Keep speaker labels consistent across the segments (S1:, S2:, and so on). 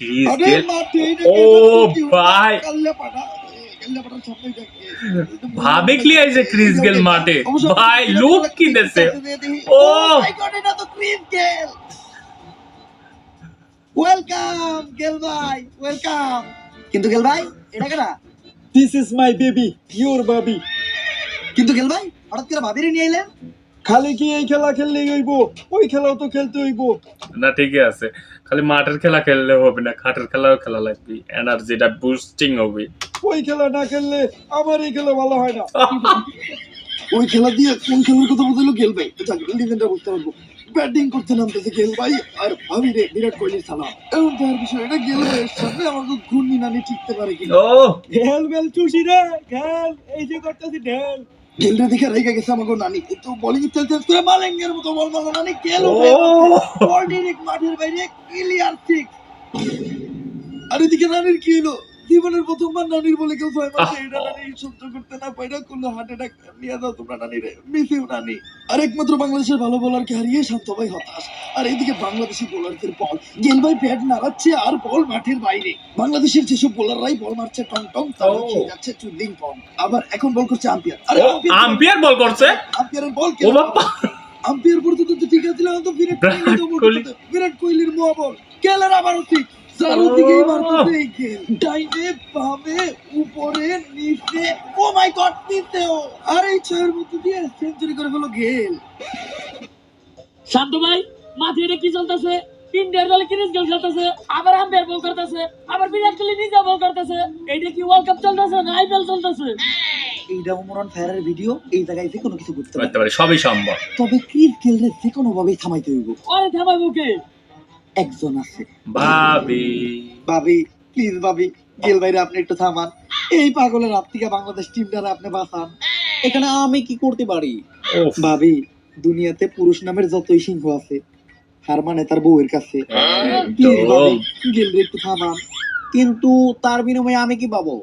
S1: Chris
S2: अरे
S1: গেল
S2: माथे
S1: ও ভাই ভাবে কি আইছে ক্রিস গেল মাঠে ভাই লুক কি দেছে ও
S2: মাই গড এটা তো ক্রিস গেল ওয়েলকাম গেল ভাই ওয়েলকাম কিন্তু গেল ভাই এটা কেডা
S3: this is my baby your baby.
S2: কিন্তু গেল ভাই হঠাৎ করে ভাবিরে নিয়ে এলেন
S3: খালি কি এই খেলা খেললেই হইব? ওই খেলাও তো খেলতে হইব।
S1: না ঠিকই আছে, খালি মাঠের খেলা খেললে হবে না, খাটের খেলাও খেলা লাগবে, এনার্জিটা বুস্টিং হবে।
S3: ওই খেলা না খেললে আমার এই খেলা ভালো হয় না।
S2: ওই খেলা দিয়ে কোন খেলার কথা বলছিল গেল ভাই তো জানি ডিফেন্ডার বুঝতে পারবো ব্যাটিং করতে নামতেছে গেল ভাই আর ভাবি রে বিরাট কোহলির সালাম এমন তার বিষয় এটা গেল ভাই সামনে আমাকে ঘূর্ণি নানি ঠিকতে পারে কি
S1: ও
S3: খেল বেল চুষি রে খেল, এই যে করতেছি ঢেল।
S2: গেলরে দেখে রেগে গেছে আমাকে নানি কিন্তু বোলিং চেঞ্জ করে মালেঙ্গের মতো বল মারলো নানি গেল
S1: ও
S2: বল ডিরেক্ট মাঠের বাইরে ক্লিয়ার ঠিক আর এদিকে নানির কি হলো জীবনের প্রথমবার নানির বলে কেউ 6 মাসে এটা নানি সহ্য করতে না পাইরা কোনো হার্ট অ্যাটাক নিয়ে দাও তোমরা নানিরে মিসিউ নানি আর একমাত্র বাংলাদেশের ভালো বোলারকে হারিয়ে শান্ত ভাই হতাশ আর এইদিকে বাংলাদেশি বোলারদের বল গেল ভাই ব্যাট নাড়াচ্ছে আর বল মাঠের বাইরে বাংলাদেশের যেসব বোলাররাই বল মারছে টং টং তারা খেয়ে যাচ্ছে চুদিং পং আবার এখন বল করছে আম্পায়ার আরে
S1: আম্পায়ার বল করছে,
S2: আম্পায়ারের বল
S1: ও বাবা
S2: আম্পায়ার পর্যন্ত তো ঠিক আছে তো বিরাট কোহলির মোয়া বল গেলের আবারও ঠিক চারদিকেই মারতেছে এই গেল ডাইনে বামে উপরে নিচে ও মাই গড নিচেও আর এই ছয়ের মধ্যে দিয়ে সেঞ্চুরি করে ফেলো গেল
S4: শান্ত ভাই মাঠে এটা কি চলতেছে? ইন্ডিয়ার দলে ক্রিস গেল খেলতেছে, আবার আম্পায়ার বল করতেছে, আবার বিরাট কোহলি নিজে বল করতেছে। এইটা কি ওয়ার্ল্ড কাপ চলতেছে না আইপিএল চলতেছে?
S2: এইটা ওমরান ফায়ারের ভিডিও এই জায়গায় যে কোনো কিছু করতে
S1: করতে পারে, সবই সম্ভব।
S2: তবে ক্রিস গেলরে যে কোনো ভাবেই থামাইতে হইব
S4: আরে থামাইবো কে?
S2: একজন আছে
S1: ভাবি
S2: ভাবি প্লিজ ভাবি গেল ভাইরে আপনি একটু থামান এই পাগলের হাত থেকে বাংলাদেশ টিমটারে আপনি বাঁচান এখানে আমি কি করতে পারি
S1: ওফ
S2: ভাবি দুনিয়াতে পুরুষ নামের যতই সিংহ আছে হার মানে তার বউয়ের কাছে প্লিজ ভাবি গেল রে একটু থামান কিন্তু তার বিনিময়ে আমি কি পাবো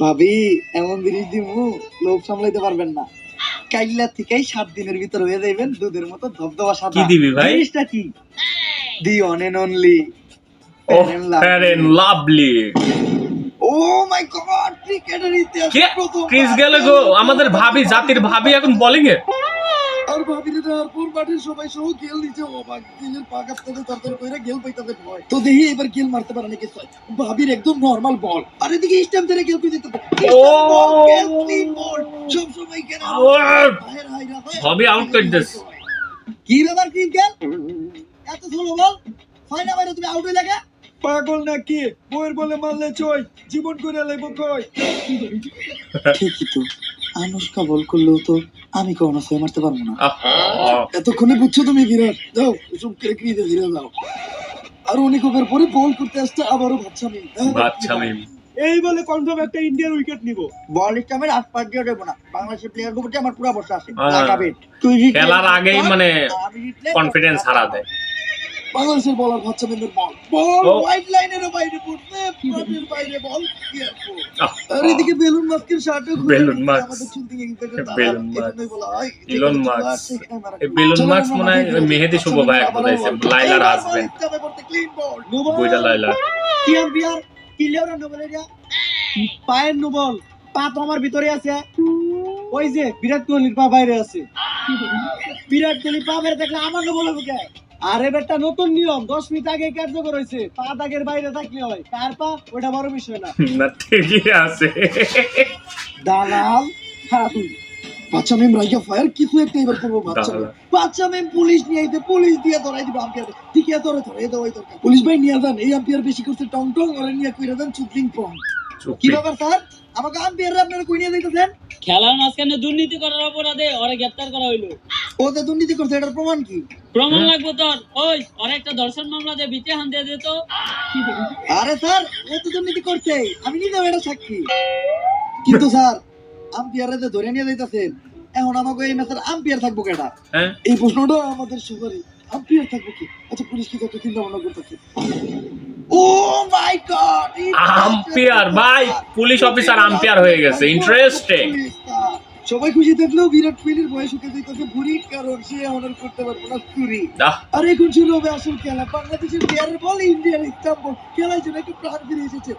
S2: ভাবি এমন জিনিস দিমু লোভ সামলাইতে পারবেন না কাইল্লা থেকেই 7 দিনের ভিতর হয়ে যাইবেন দুধের মতো ধবধবা সাদা
S1: কি দিবি ভাই?
S2: জিনিসটা কি দি অন এন্ড অনলি
S1: ও Fair and Lovely.
S2: Oh my God ক্রিকেটের ইতিহাসে
S1: কে
S2: প্রথম
S1: ক্রিস গেল গো, আমাদের ভাবি, জাতির ভাবি এখন বোলিং এ।
S2: আর ভাবিরে দেওয়ার পর মাঠের সবাই সহ গেল নিচে অবাক গেলের পাকাত তাদের তরতর কইরা গেল পাইতাদের ভয় তো দেখি এবার গেল মারতে পারে নাকি ছয় ভাবির একদম নরমাল বল আর এদিকে স্ট্যাম্প ধরে গেল কই দিতে গেল ক্লিন বল সব সময় কেন
S1: আউট,
S2: হায় হায় হায়
S1: ভাবি আউট করে দিস।
S2: কি ব্যাপার ক্রিস গেল এত স্লো বল ফাইনা বাইরে তুমি আউট হয়ে লাগা
S3: পাগল নাকি? বইয়ের বলে মারলে চই, জীবন করে লাইব কই।
S2: ঠিকই তো আনুষ্কা বল করলেও তো আমি কখনো ছয় মারতে পারবো না
S1: আহ,
S2: এতক্ষণে বুঝছো তুমি বিরাট যাও ওসব করে ক্রিজে ফিরে যাও আর অনেক ওভার পরে বল করতে আসতে আবারও বাচ্চা নেই
S1: বাচ্চা মেয়ে।
S3: এই বলে কনফার্ম একটা ইন্ডিয়ার উইকেট নিব।
S2: বল স্টামের আশপাশ দিয়ে দেবো না বাংলাদেশের প্লেয়ার গুলোতে আমার পুরো বর্ষা আছে
S1: হ্যাঁ।
S2: লাগাবে তুই জিতলে
S1: খেলার আগেই মানে
S2: আমি জিতলে
S1: কনফিডেন্স হারা দেয়।
S2: বাংলাদেশের বলার বাচ্চা মেয়েদের বল বল
S1: ও।
S2: হোয়াইট লাইনের বাইরে পড়ছে মাঠের বাইরে বল
S1: আহ,
S2: আর এদিকে বেলুন মাস্কের শার্টও
S1: বেলুন মাস্ক।
S2: আমাদের চুলতি ইংরেজি
S1: বেলুন মাস্ক।
S2: বলা হয়
S1: ইলন মাস্ক। এই বেলুন মাস্ক মনে হয় ওই মেহেদি শুভ ভাই বলেছে, লাইলার হাজবেন্ড, বইটা লাইলা।
S2: কি আম্পিয়ার কিলিয়ার নোবল এরিয়া
S3: পায়ের নুবল, পা তো আমার ভিতরে আছে। ওই যে বিরাট কোহলির পা বাইরে আছে।
S2: বিরাট কোহলি পা বের দেখলে আমার নোবল হবে কে
S3: আরে বেটা নতুন নিয়ম 10 মিনিট আগে কার্যকর হয়েছে। পা দাগের বাইরে থাকলে হয়, কার পা ওটা বড় বিষয় না।
S1: না ঠিকই আছে।
S2: দালাল খারাপ বাচ্চা মেম রাইয়া ফায়ার কিছু একটা এবার করবো বাচ্চা মেম বাচ্চা মেম পুলিশ নিয়ে আইতে পুলিশ দিয়ে ধরাই দিবে আম্পিয়ার ঠিকই ধরে ধরে দেওয়াই দরকার পুলিশ ভাই নিয়ে যান এই আম্পিয়ার বেশি করছে টং টং ওরে নিয়ে কইরা দেন চুপলিং পং কি ব্যাপার স্যার আমাকে আম্পিয়ার আপনারা কই নিয়ে যাইতেছেন
S4: খেলার মাঝখানে দুর্নীতি করার অপরাধে ওরে গ্রেফতার করা হইলো।
S2: ও যে দুর্নীতি করছে এটার প্রমাণ কি
S4: প্রমাণ লাগবে তোর? ওই ওর একটা ধর্ষণ মামলা দিয়ে বিচে হান দিয়ে দিত।
S2: আরে স্যার ও তো দুর্নীতি করছে আমি নিজেও এটা সাক্ষী কিন্তু স্যার আম্পিয়ারে যে ধরে নিয়ে যাইতেছেন এখন আমাকে এই ম্যাচের আম্পিয়ার থাকবো কেটা
S1: হ্যাঁ
S2: এই প্রশ্নটা আমাদের সুপারি আম্পিয়ার থাকবো কি আচ্ছা পুলিশ কি একটা চিন্তা ভাবনা করতেছে ও মাই গড
S1: আম্পায়ার ভাই, পুলিশ অফিসার আম্পায়ার হয়ে গেছে, ইন্টারেস্টিং।
S2: সবাই খুশি থাকলেও বিরাট কোহলির বয়স হতে যাইতেছে বুড়ি, কারণ সে অনার করতে পারবে না চুরি।
S1: আহ,
S2: আর এখন শুরু হবে আসল খেলা। বাংলাদেশের প্লেয়ারের বল, ইন্ডিয়ার স্টাম্প বল। খেলার জন্য একটু প্রাণ ফিরে এসেছে।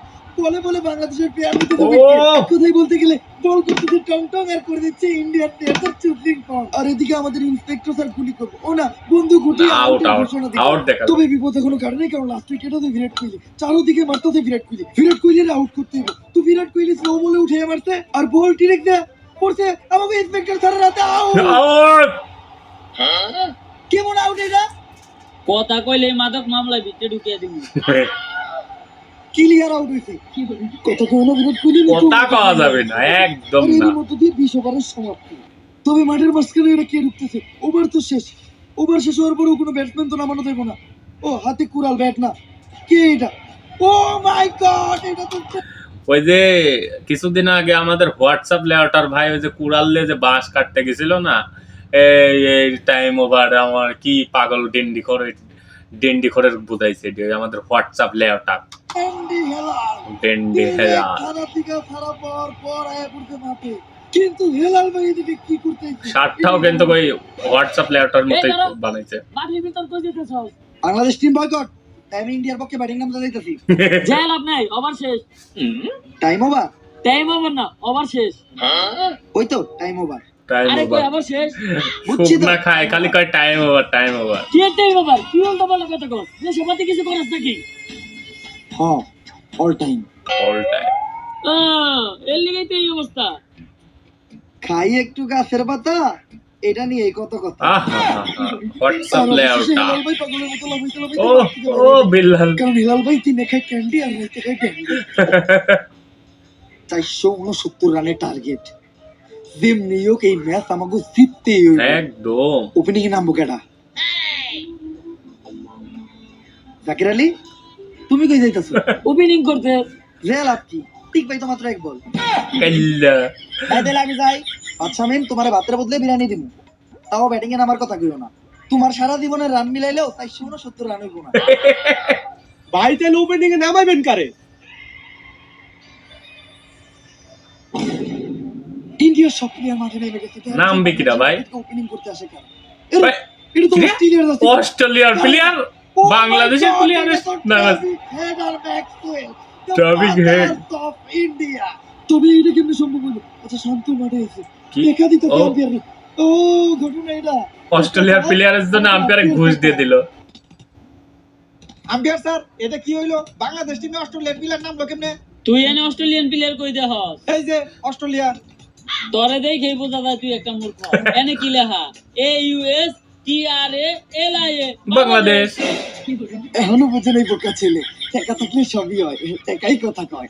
S2: বলে বলে বাংলাদেশের প্লেয়ার নিতে যাবে
S1: ও!
S2: কোথায় বলতে গেলে বল করতেছে টং টং আর করে দিচ্ছে ইন্ডিয়ান প্লেয়ারদের চুপলিং পং। আর এদিকে আমাদের ইন্সপেক্টর স্যার গুলি করবে। ও না, বন্ধু গুটিয়ে
S1: আউট
S2: আউটের
S1: আউট
S2: ঘোষণা দিল।
S1: আউট দেখা
S2: তবে বিপদ এখনো কারণে, কারণ লাস্ট উইকেটও তো বিরাট কোহলি, চারোদিকে মারতেছে বিরাট কোহলি। বিরাট কোহলির আউট করতে হবে। তো বিরাট কোহলি স্লো বলে উঠে মারছে আর বল ডিরেক্ট দেয়া পড়ছে আমাকে ইন্সপেক্টর স্যারের হাতে। আউট!
S1: আউট
S2: কেমন আউট এটা?
S4: কথা কইলে মাদক মামলায় ভিতরে ঢুকিয়ে দিবি।
S2: ক্লিয়ার আউট হয়েছে। কথা কখনো বিরাট কোহলি
S1: কথা কওয়া যাবে না, একদম না।
S2: এর মধ্যে দিয়ে 20 ওভারের সমাপ্তি। তবে মাঠের মাঝখানে এটা কে ঢুকতেছে? ওভার তো শেষ। ওভার শেষ হওয়ার পরেও কোনো ব্যাটসম্যান তো নামানো দেবো না। ও হাতে কুড়াল, ব্যাট না। কে এটা? ও মাই গড, এটা তো
S1: ওই যে কিছুদিন আগে আমাদের হোয়াটসঅ্যাপ লেআউটার ভাই ওই যে কুড়ালে যে বাঁশ কাটতে গেছিল না, এই টাইম ওভার আমার কি পাগল ডেন্ডি করে বুঝাইছে যে আমাদের হোয়াটসঅ্যাপ লেআউটার
S2: অ্যান্ডি হেলাল।
S1: ডেন্ডি হেলা।
S2: খানা থেকে সারা পাওয়ার পর আয়া পড়তে মাঠে। কিন্তু হেলাল ভাই এদিকে কি করতেছে?
S1: শার্টটাও কিন্তু ওই হোয়াটসঅ্যাপ লেআউটার মতোই বানাইছে।
S4: মাটির ভিতর কই যেতেছ?
S2: Bangladesh team boycott. আমি ইন্ডিয়ার পক্ষে ব্যাটিং নামতে যাইতাছি।
S4: জেল লাভ নাই, ওভার শেষ।
S2: Time over.
S4: টাইম ওভার না, ওভার শেষ।
S2: ওই তো টাইম ওভার।
S1: টাইম
S4: আরে কই
S1: ওভার
S4: ওভার শেষ?
S2: বুঝছি
S1: খুব
S2: তো।
S1: না খায়, খালি কয় টাইম ওভার টাইম ওভার।
S4: কি টাইম ওভার? কি উল্টো বলে কথা কস? যে সমাতে কিছু করাস নাকি?
S2: হ্যাঁ, অল টাইম।
S1: অল টাইম
S4: এর লিগেই তো এই অবস্থা।
S2: খাই একটু গাছের পাতা, এটা নিয়ে কত কথা।
S1: হোয়াটসঅ্যাপ লেআউটার।
S2: হেলাল ভাই পাগলের মতো লাফাইতে লাফাইতে
S1: ও
S2: মাঠ থেকে
S1: ও
S2: বের হলো।
S1: বিল্লাল।
S2: কারণ হেলাল ভাই তিনে খায় ক্যান্ডি আর রাইতে খায় ক্যান্ডি। 469 রানের টার্গেট। যেমনি হোক এই ম্যাচ আমাকে জিততেই হইব।
S1: একদম।
S2: ওপেনিং এ নামবো কেডা? জাকির আলী, তুমি কই যাইতাছো?
S4: ওপেনিং করতে
S2: রেল আপকি ঠিক ভাই তো মাত্র এক বল।
S1: কাল্লা
S2: তাই তাহলে আমি যাই। আচ্ছা মেম, তোমার ভাতের বদলে বিরিয়ানি দিব। তাও ব্যাটিং এ নামার কথা কইও না। তোমার সারা জীবনের রান মিলাইলেও 469 রান হইব না।
S3: ভাই তাহলে ওপেনিং এ নামাইবেন কারে?
S2: ইন্ডিয়ার সব প্লেয়ার মাঠে নেমে গেছে।
S1: নামবে কিরা ভাই?
S2: ওপেনিং করতে আসে কার?
S1: ভাই,
S2: এটা তো
S1: কিরে?
S2: অস্ট্রেলিয়ার যাচ্ছে।
S1: অস্ট্রেলিয়ার প্লেয়ার বাংলাদেশের প্লেয়ার না। Travis head.
S2: ইন্ডিয়া। তবে এটা কেমনে সম্ভব হলো? আচ্ছা শান্ত মাঠে আছে।
S1: কি?
S2: দেখা দিতে
S1: ও।
S2: আম্পায়ার। ও ঘটনা এটা।
S1: অস্ট্রেলিয়ার প্লেয়ারের জন্য আম্পায়ারে ঘুষ দিয়ে দিল।
S5: আম্পায়ার স্যার, এটা কি হইলো? বাংলাদেশ টিমে অস্ট্রেলিয়ার প্লেয়ার নামলো কেমনে?
S4: তুই এনে অস্ট্রেলিয়ান প্লেয়ার কই দেখ?
S5: এই যে অস্ট্রেলিয়া।
S4: তোরে দেখেই বোঝা যায় তুই একটা মূর্খ। এনে কি লেখা? AUSTRALIA
S1: বাংলাদেশ।
S2: এখনো বোঝে নাই বোকা ছেলে। টাকা থাকলে সবই হয়। টাকাই কথা কয়।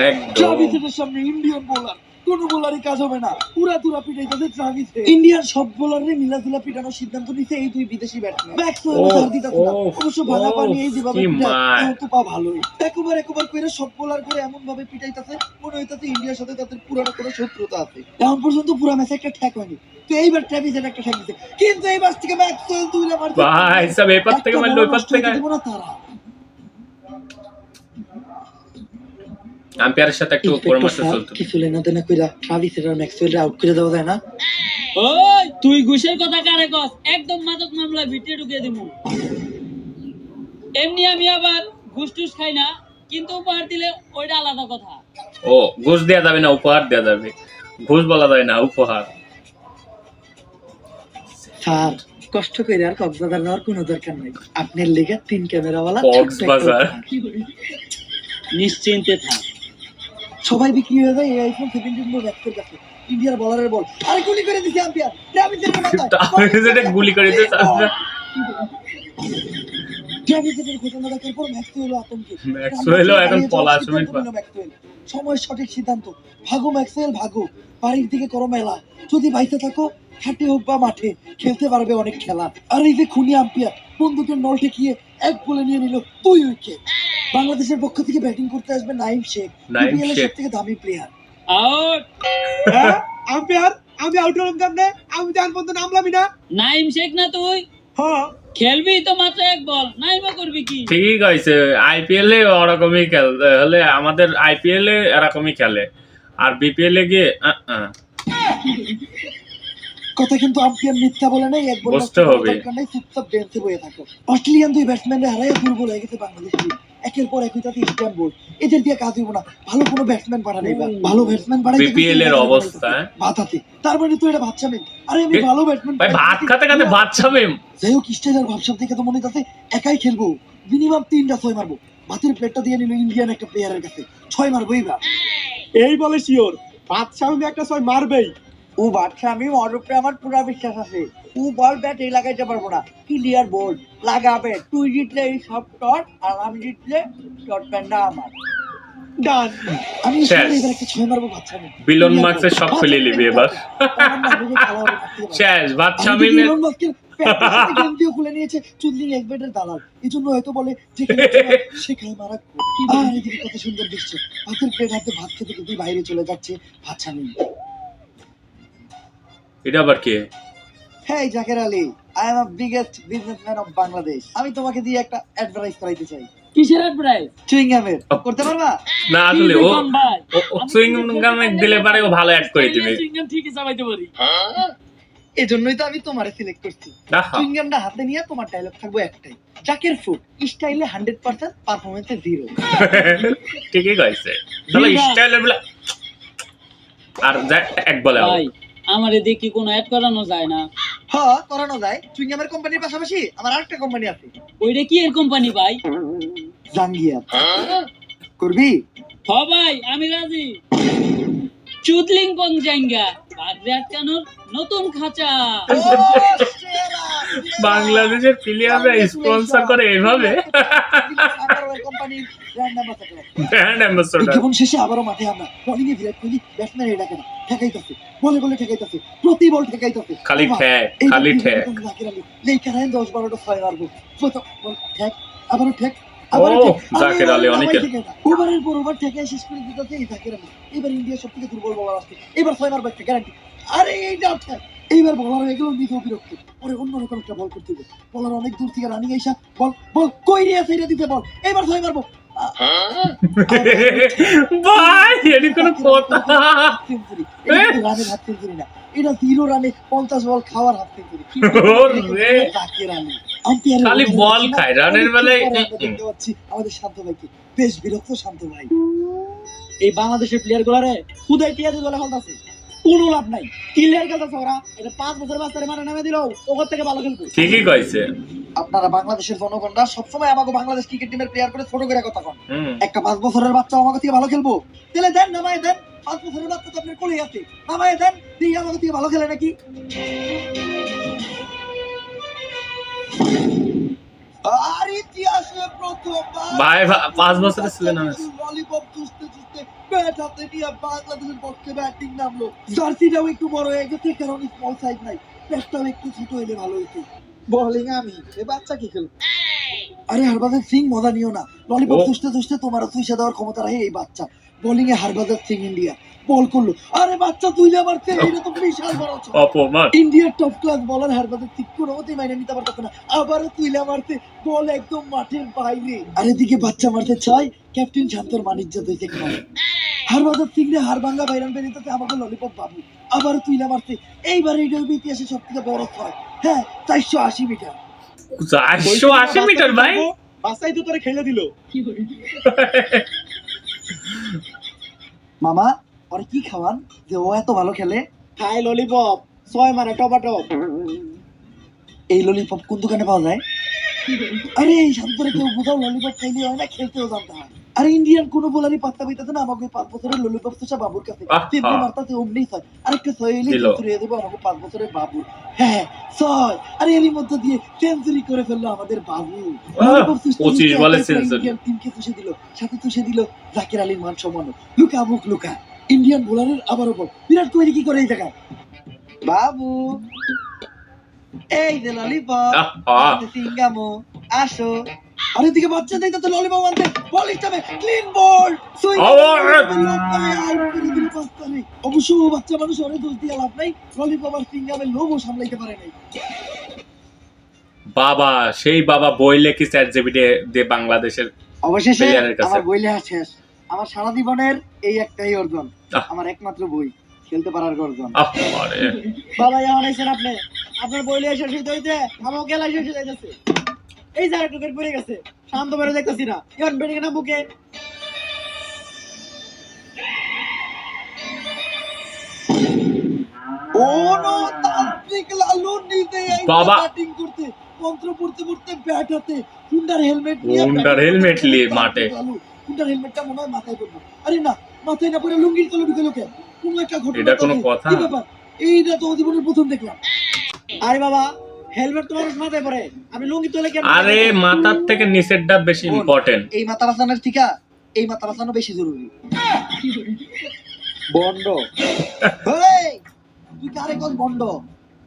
S1: একদম।
S2: ট্রাভিসের সামনে ইন্ডিয়ান বোলার কোন বোলারই কাজ হবে না। পুরা তুরা পিটাইতেছে ট্রাভিস। ইন্ডিয়ান সব বোলারে মিলাজুলা পিটানোর সিদ্ধান্ত নিছে এই দুই বিদেশি ব্যাটসম্যান। ম্যাক্সওয়েল
S1: ও,
S2: ছাড় দিতেছে না।
S1: ও,
S2: অবশ্য ভাঙা পানি এই যেভাবে
S1: কি
S2: পিটায়
S1: মার।
S2: তাও তো পা ভালোই। একবার করে সব বোলার করে এমন ভাবে পিটাইতেছে মনে হইতাছে ইন্ডিয়ার সাথে তাদের পুরানো কোনো শত্রুতা আছে। এখন পর্যন্ত পুরা ম্যাচে একটা ঠ্যাক হয়নি। তো এইবার ট্রাভিসের একটা ঠ্যাক দিছে। কিন্তু এই ম্যাচ থেকে ম্যাক্সওয়েল তুইলা মারছে।
S1: ভাই সব এপার থেকে মারলো ওই পার থেকে।
S2: দিব না তারা।
S1: আম্পায়ারের সাথে একটু পরামর্শ চলতো।
S2: কিছু লেনা দেনা কইরা ট্রাভিসের আর ম্যাক্সওয়েলের আউট করে দেওয়া যায় না?
S4: ওই তুই ঘুষের কথা কারে কস? একদম মাদক মামলায় ভিতরে ঢুকিয়ে দিমু। এমনি আমি আবার ঘুষ টুস খাই না, কিন্তু উপহার দিলে ওইটা আলাদা কথা।
S1: ও ঘুষ দেওয়া যাবে না, উপহার দেওয়া যাবে। ঘুষ বলা যায় না, উপহার।
S2: স্যার, কষ্ট করে আর কক্সবাজার যাওয়ার কোনো দরকার নাই। আপনার লেগে 3 ক্যামেরাওয়ালা
S1: কক্সবাজার।
S4: নিশ্চিন্তে থাক।
S2: সবাই বিক্রি হয়ে যায় এই আইফোন 17 প্রো ম্যাক্সের কাছে। ইন্ডিয়ার বলারের বল আরে গুলি করে দিছে আম্পায়ার। ট্রাভিসের মাথায়
S1: ট্রাভিসের গুলি করে দিয়েছে আম্পায়ার।
S2: ট্রাভিসের ঘটনা দেখার পর ম্যাক্সওয়েল আতঙ্কে।
S1: ম্যাক্সওয়েলও এখন পলাশমির
S2: ম্যাক্সওয়েল সময় সঠিক সিদ্ধান্ত। ভাগো ম্যাক্সওয়েল ভাগো, বাড়ির দিকে করো মেলা। যদি বাইতে থাকো হাটে হোক বা মাঠে খেলতে পারবে অনেক খেলা। আর এই যে খুনি আম্পায়ার বন্দুকের নল ঠেকিয়ে এক বলে নিয়ে নিল 2 উইকেট। বাংলাদেশের পক্ষ থেকে ব্যাটিং করতে আসবে নাইম শেখ,
S1: নাঈম
S2: বিপিএল এর
S1: শেখ।
S2: সবথেকে দামি প্লেয়ার।
S4: আউট।
S5: হ্যাঁ আম্পায়ার, আমি আউট হলাম কেমনে? আমি তো এখন পর্যন্ত নামলামই না।
S4: নাইম শেখ না তুই?
S5: হ্যাঁ
S4: খেলবি তো মাত্র এক বল, নাইমা করবি কি?
S1: ঠিক আছে, আইপিএল এ ওরকমই খেলতে হলে আমাদের আইপিএল এ এরকমই খেলে, আর বিপিএল এ গিয়ে
S2: কথা কিন্তু আম্পায়ার মিথ্যা বলে নাই, এক বলে
S1: বুঝতে হবে।
S2: চুপচাপ বেঞ্চে বয়ে থাকো। অস্ট্রেলিয়ান দুই ব্যাটসম্যানরা হারাই দুর্বল হয়ে গেছে বাংলাদেশ টিম। একের পর এক উইকেটে স্ট্যাম্প বোর্ড, এদের দিয়ে কাজ হইব না। ভালো কোনো ব্যাটসম্যান পাঠানো এবার, ভালো ব্যাটসম্যান পাঠাই
S1: BPL এর অবস্থা,
S2: ভাতাতে। তার মানে তো এটা ভাত চাবেন। আরে আমি ভালো ব্যাটসম্যান
S1: ভাই ভাত খাতে খাতে ভাত ছাবেম।
S2: যাই হোক, স্টেজের ভাবসাব দেখে তো মনে হচ্ছে একাই খেলবো, মিনিমাম 3টা 6 মারবো। ভাতের প্লেটটা দিয়ে নিল ইন্ডিয়ান একটা প্লেয়ারের কাছে, 6 মারবো এইবার।
S5: এই বলে শিওর বাদশাহ একটা 6 মারবেই।
S2: ও বাচ্চা, আমি ওর উপরে আমার পুরা বিশ্বাস আছে। ও বল ব্যাট এই লাগাইতে পারবো না, ক্লিয়ার বল লাগাবে। তুই জিতলে এই সব টট, আর আমি জিতলে টট প্যান্ডা আমার।
S5: ডান।
S2: আমি
S1: শেষ।
S2: এবার একটা 6 মারবো বাচ্চা।
S1: বিলন মার্কসের সব খুলে নিবি এবার। শেষ ভাত ছামিমের
S2: খুলে নিয়েছে চুদলিং এক ব্যাটের দালাল, এই জন্য হয়তো বলে যে সেখানে মারা। আর এদিকে কত সুন্দর দৃশ্য, ভাতের প্লেট হাতে ভাত খেতে খেতে বাইরে চলে যাচ্ছে বাচ্চা নিয়ে।
S1: এটা আবার কে?
S2: Hey Jaker Ali, I am a biggest businessman of Bangladesh. আমি তোমাকে দিয়ে একটা অ্যাডভার্টাইজ করাইতে চাই।
S4: কিসের প্রাইস?
S2: চুইং গামের করতে পারবা?
S1: না আসলে ও
S4: ভাই
S1: সুইং গামে দিলে পারে ও ভালো অ্যাড করে দিবে।
S4: সিঙ্গাম ঠিকই চালাইতে পারি।
S2: এজন্যই তো আমি তোমারে সিলেক্ট করছি।
S1: আহা,
S2: চুইং গামটা হাতে নিয়ে তোমার ডায়লগ থাকবে একটাই, জাকের ফুড স্টাইলে 100%, পারফরম্যান্সে 0।
S1: ঠিকই কইছে। তাহলে স্টাইল বলে আর এক বলে
S4: ভাই আমারে দেখি কোনো অ্যাড করানো যায় না?
S2: হ্যাঁ, করানো যায়। চুইং গামের কোম্পানির পাশাপাশি আমার আরেকটা কোম্পানি আছে,
S4: ওইটা কি এর কোম্পানি ভাই?
S2: জাঙ্গিয়া। করবি?
S4: হ ভাই আমি রাজি। চুদলিং পং জাঙ্গা বাগরে আটকানোর নতুন খাঁচা।
S1: বাংলাদেশের প্লেয়াররা স্পন্সর করে এভাবে
S2: কোম্পানির ব্র্যান্ড অ্যাম্বাসেডর।
S1: Brand ambassador.
S2: বিজ্ঞাপন শেষে আবারও মাঠে আমরা। বোলিং এ বিরাট কোহলি, ব্যাটসম্যান এটা কেন ঠেকাইতেছে, বলে বলে ঠেকাইতেছে, প্রতি বল ঠেকাইতেছে।
S1: খালি ঠ্যাক, খালি ঠ্যাক।
S2: লেখা রান 10-12টা 6 মারবো। বল ঠেক, আবারও ঠেক,
S1: ও জাকের আলী অনেকে
S2: ওভারের পর ওভার ঠেকাই শেষ করে দিতেছে এই জাকের আলী। এবার ইন্ডিয়া সবথেকে দুর্বল বলার আসছে, এবার 6 মারবে একটা গ্যারান্টি। আরে এইটা ঠেক, এইবার বলার হয়ে গেল দিকে বিরক্ত। পরে অন্যরকম একটা বল করতে হবে, বলার অনেক দূর থেকে রানিং আইসা বল বল কই রে আছে, এটা দিতে বল, এবার 6 মারবো।
S1: ভাই এটি কোন কথা?
S2: সেঞ্চুরি, এটা কিন্তু রানের হাফ সেঞ্চুরি না, এটা 0 রানে 50 বল খাওয়ার হাফ সেঞ্চুরি।
S1: ওরে
S2: জাকের আলী আম্পায়ারের
S1: খালি বল খায়, রানের বেলায়
S2: দেখতে পাচ্ছি আমাদের শান্ত ভাইকে, বেশ বিরক্ত শান্ত ভাই।
S3: এই বাংলাদেশের প্লেয়ার গুলারে খুদাই টিয়াতে দলে ফেলতাছে, কোনো লাভ নাই। ক্লিয়ার খেলতেছে ওরা, এটা 5 বছর বাচ্চারে মানে নামে দিল, ওর থেকে ভালো খেলবে।
S1: ঠিকই কইছে।
S2: আপনারা বাংলাদেশের জনগণরা সবসময় আমাকে বাংলাদেশ ক্রিকেট টিমের প্লেয়ার করে ছোট করে কথা কন।
S1: হুম
S2: একটা 5 বছরের বাচ্চা আমাকে থেকে ভালো খেলবো, তাহলে দেন, নামায় দেন। 5 বছরের বাচ্চা তো আপনার কোলেই আছে, নামায় দেন, দিয়ে আমাকে থেকে ভালো খেলে নাকি। আর ইতিহাসে প্রথমবার
S1: ভাই 5 বছরের ছিলেন না।
S2: ললিপপ চুষতে চুষতে ব্যাট হাতে নিয়ে বাংলাদেশের পক্ষে ব্যাটিং নামলো। জার্সিটাও একটু বড় হয়ে গেছে, কারণ স্মল সাইজ নাই, ব্যাটটাও একটু ছোট হলে ভালো হতো। বোলিং আমি, এ বাচ্চা কি খেলবে? আরে হরভজন সিং মজা নিও না, ললিপপ চুষতে চুষতে তোমার চুষে দেওয়ার ক্ষমতা রাখে এই বাচ্চা। বোলিং এ হরভজন সিং ইন্ডিয়া বল করলো, আরে বাচ্চা তুইলে মারছে, এটা তো বিশাল বড় ছোট।
S1: অপমান।
S2: ইন্ডিয়ার টপ ক্লাস বলার হরভজন সিং কোনো মতেই মাইনে নিতে পারতো না, আবারও তুইলা মারতে, বল একদম মাঠের বাইরে। আর এদিকে বাচ্চা মারতে চাই, ক্যাপ্টেন শান্তর মানিজ্য হয়েছে খায়। হরভজন সিং রে হার ভাঙ্গা বাইরান বেরিয়েছে আমাকে ললিপপ বাবু, আবারও তুইলা মারতে। এইবার এটা হবে ইতিহাসে সব থেকে বড় ছয়। হ্যাঁ, 480 মিটার।
S1: 480 মিটার ভাই।
S5: বাসাই তো তোরে খেলে দিল।
S2: মামা ওরে কি খাওয়ান যে ও এত ভালো খেলে?
S3: খাই ললিপপ, 6 মানে টপাটপ।
S2: এই ললিপপ কোন দোকানে পাওয়া যায়? আরে এই শান্তরে কেউ বোঝাও, ললিপপ খাইলে হয় না, খেলতেও জানতে হয়। আরে ইন্ডিয়ান কোন বোলারই পাত্তা পাইতেছে না আমাকে 5 বছরের ললিপপ তো বাবুর কাছে। তিনটে মারতাতে অমনি ছয়, আরেকটা 6 এলি সেঞ্চুরি দেবো আমাকে 5 বছরের বাবুর। হ্যাঁ 6, আরে এরই মধ্যে দিয়ে সেঞ্চুরি করে ফেললো আমাদের বাবু।
S1: 25 বলে সেঞ্চুরি।
S2: ইন্ডিয়ান টিমকে তুষে দিল, সাথে তুষে দিল জাকির আলীর মান সম্মান। লুকা মুখ লুকা, ইন্ডিয়ান বোলারের আবারও বল। বিরাট কোহলি কি করে এই জায়গায়? বাবু এই যে ললিপপ, সিঙ্গামো আসো। আর এদিকে বাচ্চা দেখতে তো ললিপপ আনতে, বল হিসাবে ক্লিন বল। অবশ্য বাচ্চা মানুষ অনেক দোষ দিয়ে লাভ নাই, ললিপপ আর সিঙ্গামের লোভও সামলাইতে পারে নাই।
S1: বাবা সেই বাবা বই লেখি চ্যাট জিপিটি দিয়ে বাংলাদেশের
S2: অবশেষে
S1: প্লেয়ারের কাছে।
S2: আমার বই লেখা শেষ। আমার সারা জীবনের এই একটাই অর্জন,
S1: আহ।
S2: আমার একমাত্র বই।
S3: খেলতে পারার গর্জন।
S1: আরে
S3: বাবা এখন আইছেন আপনি, আপনার বইলে এসে শেষ হইতে আমার খেলা শেষ হয়ে যাচ্ছে। এই জায়গাটুকুর পড়ে গেছে, শান্ত বেরো দেখতেছি না, এখন বেরিয়ে না বুকে।
S2: তান্ত্রিক লালু নিজে
S1: বাবা।
S2: ব্যাটিং করতে, মন্ত্র পড়তে পড়তে ব্যাট হাতে, হুন্ডার হেলমেট নিয়ে
S1: হুন্ডার হেলমেট নিয়ে মাঠে।
S2: হুন্ডার হেলমেটটা মনে হয় মাথায় পড়বে। আরে না, মাথায় না পড়ে লুঙ্গির তলে ঢুকে লোকে কোন একটা ঘটনা।
S1: এটা কোনো কথা?
S2: কি ব্যাপার? এইটা তো জীবনের প্রথম দেখলাম।
S3: আরে বাবা, হেলমেট তোমার মাথায় পড়ে, আমি লুঙ্গি তোলে কেন?
S1: আরে মাথার থেকে নিচেরটা বেশি ইম্পর্টেন্ট।
S2: এই মাথা বাঁচানোর ঠিকা, এই মাথা বাঁচানো বেশি জরুরি।
S3: বন্ড
S2: এই, তুই কারে কস বন্ড?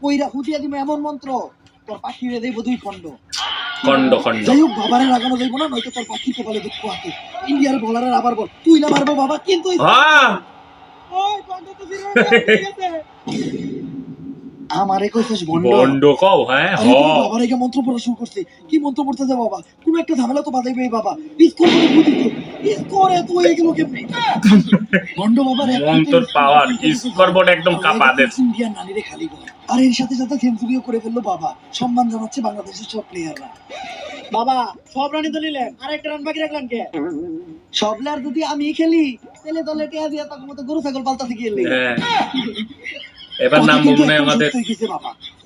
S2: কইরা হুতিয়া দিমে এমন মন্ত্র তোর পাখি হয়ে দেব দুই খন্ড।
S1: খন্ড খন্ড।
S2: যাই হোক, বাবারে লাগানো যাইব না, নয়তো তোর পাখি কপালে দুঃখ আছে। ইন্ডিয়ার বলারের আবার বল, তুই না মারবো বাবা, কিন্তু
S1: হ্যাঁ
S5: ওই বন্ধ তো ফিরে হয়ে গেছে।
S2: আমারে কইছিস বন্ড?
S1: বন্ড কও, হ্যাঁ হ।
S2: বাবার একে মন্ত্র পড়া শুরু করছে। কি মন্ত্র পড়তে যা বাবা? কোন একটা ঝামেলা তো বাজাইবে এই বাবা। স্কোর করে বুঝি তো, স্কোর এত হয়ে গেল কেমনে? বন্ড বাবার
S1: মন্ত্র পাওয়ার স্কোর বোর্ড একদম কাঁপা দেশ।
S2: ইন্ডিয়ান নানিরে খালি করে, আর এর সাথে সাথে সেঞ্চুরিও করে ফেললো বাবা। সম্মান জানাচ্ছে বাংলাদেশের সব প্লেয়াররা।
S3: বাবা, সব রানি তো নিলেন, আর একটা রান বাকি রাখলেন কে?
S2: সব প্লেয়ার যদি আমি খেলি তাহলে দলে টিয়া দিয়া তার মতো গরু ছাগল পালতাতে গিয়ে
S1: হ্যাঁ এবার নাম মনে হয় আমাদের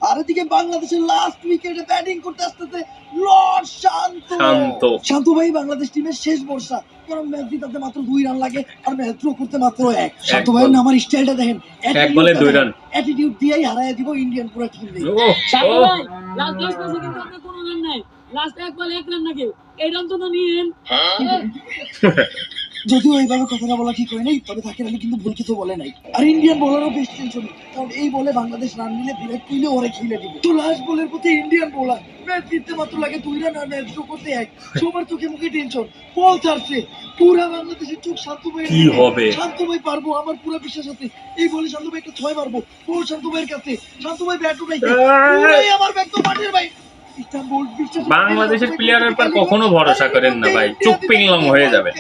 S2: আর এদিকে বাংলাদেশের লাস্ট উইকেটে ব্যাটিং করতে আসতেছে লর্ড শান্ত।
S1: শান্ত।
S2: শান্ত ভাই বাংলাদেশ টিমের শেষ ভরসা, কারণ ম্যাচ জিতাতে মাত্র 2 রান লাগে আর ম্যাচ ড্র করতে মাত্র 1। শান্ত ভাইয়ের নামার স্টাইলটা দেখেন,
S1: এক বলে 2 রান।
S2: অ্যাটিটিউড দিয়েই হারায় দিব ইন্ডিয়ান পুরো টিম।
S1: ও
S4: শান্ত
S1: ও
S4: ভাই, লাস্ট 10 ম্যাচে কিন্তু আপনার কোনো রান নাই। লাস্ট এক বলে 1 রান নাকি? এই রান তো নিয়েন।
S2: যদিও এইভাবে কথাটা বলা ঠিক হয় নাই, তবে তাকির আলী কিন্তু ভুল কিছু বলে নাই। আর ইন্ডিয়ান বোলারও বেশ টেনশন, কারণ এই বলে বাংলাদেশ রান নিলে বিরাট কোহলি ওরে খেলে দিবে। তো লাস্ট বলের প্রতি ইন্ডিয়ান বোলার, ম্যাচ জিততে মাত্র লাগে 2 রান আর ম্যাচ ড্র করতে 1। সবার চোখে মুখে টেনশন, বল ছাড়ছে। পুরা বাংলাদেশের চোখ শান্ত ভাই,
S1: কি হবে?
S2: শান্ত ভাই পারবো, আমার পুরো বিশ্বাস আছে। এই বলে শান্ত ভাই একটা 6 মারবো, বল শান্ত ভাইয়ের কাছে। শান্ত ভাই ব্যাট উঠাইছে, পুরাই আমার ব্যাট তো মাঠের ভাই।
S1: বাংলাদেশের প্লেয়ারের পর কখনো ভরসা করেন না ভাই, চুপ পিংলং হয়ে যাবে।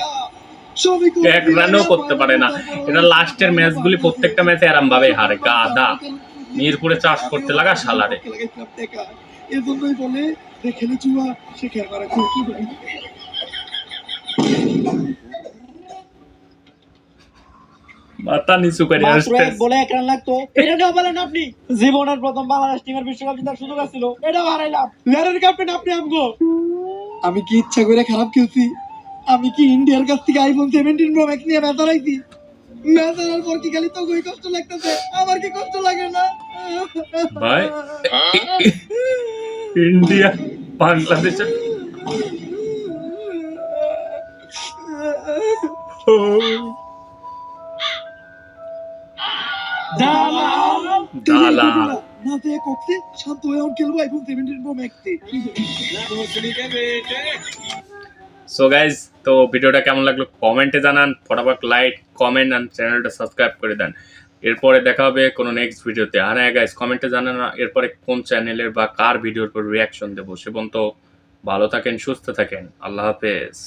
S1: এক রানও করতে পারে না। এটা লাস্টের ম্যাচগুলি প্রত্যেকটা ম্যাচে আরাম ভাবে হারে। গাধা মিরপুরে চাষ করতে লাগা শালারে।
S2: এর জন্যই বলে দেখেলে চুয়া সে খেয়াল করা কি ভাই।
S1: মাথা নিচু করে
S3: মাত্র
S1: আসতে।
S3: এক বলে 1 রান লাগতো, এটাও বলেন আপনি। জীবনের প্রথম বাংলাদেশ টিমের বিশ্বকাপ জেতার সুযোগ ছিল, এটাও হারাইলাম।
S5: প্লেয়ারের ক্যাপ্টেন আপনি আমগো।
S2: আমি কি ইচ্ছা করে খারাপ খেলছি? আমি কি ইন্ডিয়ার কাছ থেকে আইফোন 17 প্রো ম্যাক্স নিয়ে ম্যাচ হারাইছি? ম্যাচ হারার পর কি খালি তো কষ্ট লাগতেছে? আমার কি কষ্ট লাগে না
S1: ভাই ইন্ডিয়া বাংলাদেশের দালা
S2: না দেখ করতে শান্ত হয়ে এখন খেলবো iPhone 17 pro max.
S1: So guys, তো ভিডিওটা কেমন লাগলো কমেন্টে জানান, ফটাফট লাইক কমেন্ট আর চ্যানেলটা সাবস্ক্রাইব করে দেন। এরপরে দেখা হবে কোনো নেক্সট ভিডিওতে। আর হ্যাঁ গাইজ, কমেন্টে জানান এরপরে কোন চ্যানেলের বা কার ভিডিওর উপর রিয়াকশন দেবো। সে পর্যন্ত ভালো থাকেন, সুস্থ থাকেন, আল্লাহ হাফেজ।